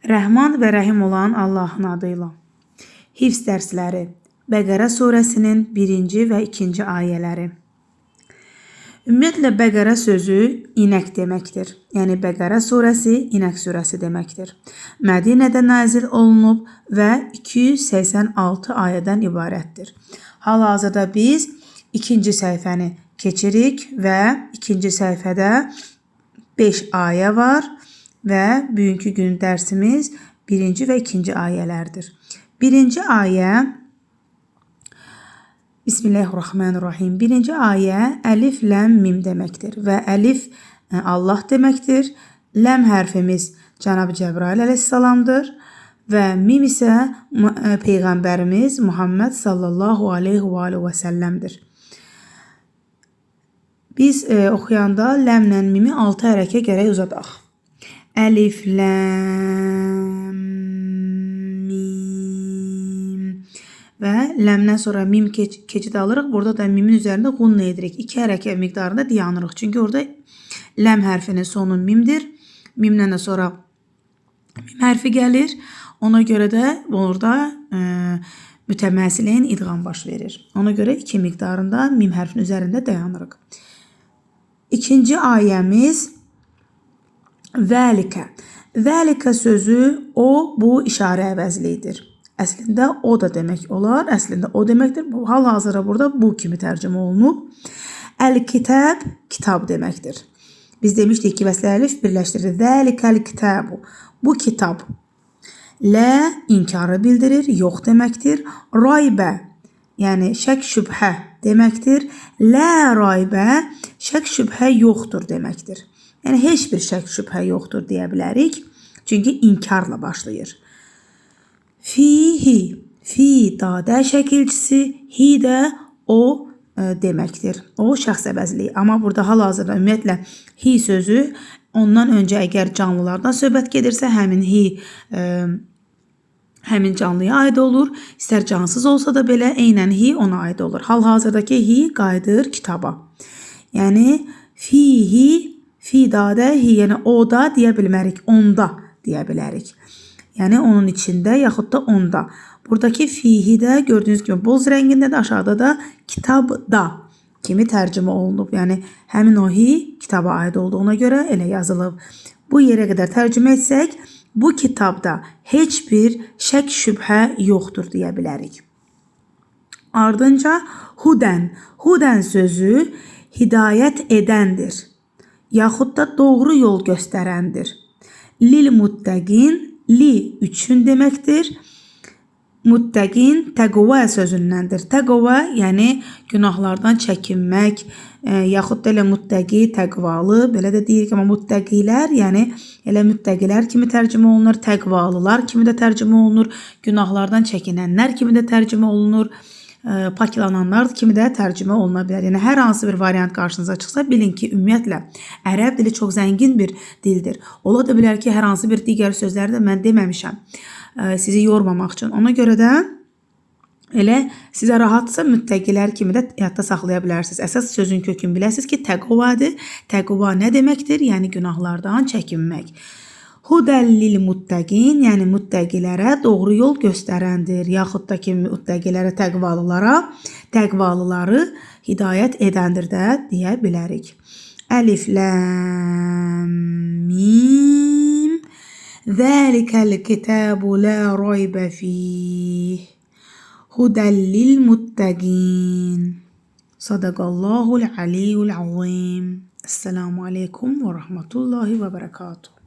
Rəhman və Rəhim olan Allahın adıyla. Hifz dərsləri. Bəqərə surəsinin 1-ci və 2-ci ayələri. Ümumiyyətlə, Bəqərə sözü inək deməkdir. Yəni, Bəqərə surəsi inək surəsi deməkdir. Mədinədə nazil olunub və 286 ayədən ibarətdir. Hal-hazırda biz 2-ci səhifəni keçirik və 2-ci səhifədə 5 ayə var və bugünkü gün dərsimiz 1-ci və 2-ci ayələrdir. 1-ci ayə Bismillahirrahmanirrahim. 1-ci ayə əlif, ləm, mim deməkdir və əlif Allah deməkdir. Ləm hərfimiz Cənab Cəbrail əleyhissalamdır və mim isə Peyğəmbərimiz Muhammed sallallahu aleyhi və səlləmdir. Biz oxuyanda ləmlə mimi 6 hərəkə gərək uzadaq. Əlif, ləm, və ləmdən sonra mim keçid alırıq. Burada da mimin üzərində qunna edirik. 2 hərəkə miqdarında dayanırıq. Çünki orada ləm hərfinin sonu mimdir. Mimdən də sonra mim hərfi gəlir. Ona görə də orada mütəməssiləyin idğam baş verir. Ona görə 2 miqdarında mim hərfinin üzərində dayanırıq. 2-ci ayəmiz Vəlikə. Vəlikə sözü o, bu işarə əvəzlidir. Əslində o da demək olar. Əslində o deməkdir. Hal-hazırda burada bu kimi tərcümə olunub. Əl-kitab kitab deməkdir. Biz demişdik ki, vəslə əlif birləşdirir. Zəlikəl-kitabu. Bu kitab. Lə inkarı bildirir, yox deməkdir. Raybə, yəni şək şübhə deməkdir. Lə raybə, şək şübhə yoxdur deməkdir. Yəni heç bir şək şübhə yoxdur deyə bilərik. Çünki inkarla başlayır. Fihi, fi dadə şəkilçisi, hi də o deməkdir. O şəxs əvəzliyi. Amma burada hal-hazırda ümumiyyətlə hi sözü ondan öncə əgər canlılardan söhbət gedirsə, həmin hi həmin canlıya aid olur. İstər cansız olsa da belə eynən hi ona aid olur. Hal-hazırdakı hi qayıdır kitaba. Yəni fihi, fi dadə hi, yəni o da deyə bilmərik, onda deyə bilərik. Yəni onun içində yaxud da onda. Buradakı fihi də gördüyünüz kimi boz rəngindədir, aşağıda da kitabda kimi tərcümə olunub. Yəni həmin o hi kitaba aid olduğuna görə elə yazılıb. Bu yerə qədər tərcümə etsək, bu kitabda heç bir şək şübhə yoxdur deyə bilərik. Ardınca hudən. Hudən sözü hidayət edəndir. Yaxud da doğru yol göstərəndir. Lil muttəqin, li üçün deməkdir. Muttəqin təqva sözündəndir. Təqva yəni günahlardan çəkinmək, yaxud da elə muttəqi, təqvalı, belə də deyirik. Amma muttəqilər, yəni elə muttəqilər kimi tərcümə olunur, təqvalılar kimi də tərcümə olunur, günahlardan çəkinənlər kimi də tərcümə olunur, paklananlar kimi də tərcümə oluna bilər. Yəni hər hansı bir variant qarşınıza çıxsa, bilin ki, ümumiyyətlə ərəb dili çox zəngin bir dildir. Ola da bilər ki, hər hansı bir digər sözləri də mən deməmişəm sizi yormamaq üçün. Ona görə də elə sizə rahatsa müttəqilər kimi də yadda saxlaya bilərsiniz. Əsas sözün kökünü biləsiniz ki, təqvadır. Təqva nə deməkdir? Yəni günahlardan çəkinmək. Hudəllil muttəqin, yəni muttəqilərə doğru yol göstərəndir. Yaxud da ki, muttəqilərə, təqvalıları hidayət edəndir də deyə bilərik. Əlif, ləm, mim. Zəlikəl kitabu lə raybə fih. Hudəllil muttəqin. Sadaqallahul aliyyul azim. Esselamu aleykum və rahmetullahi və bərəkatuhu.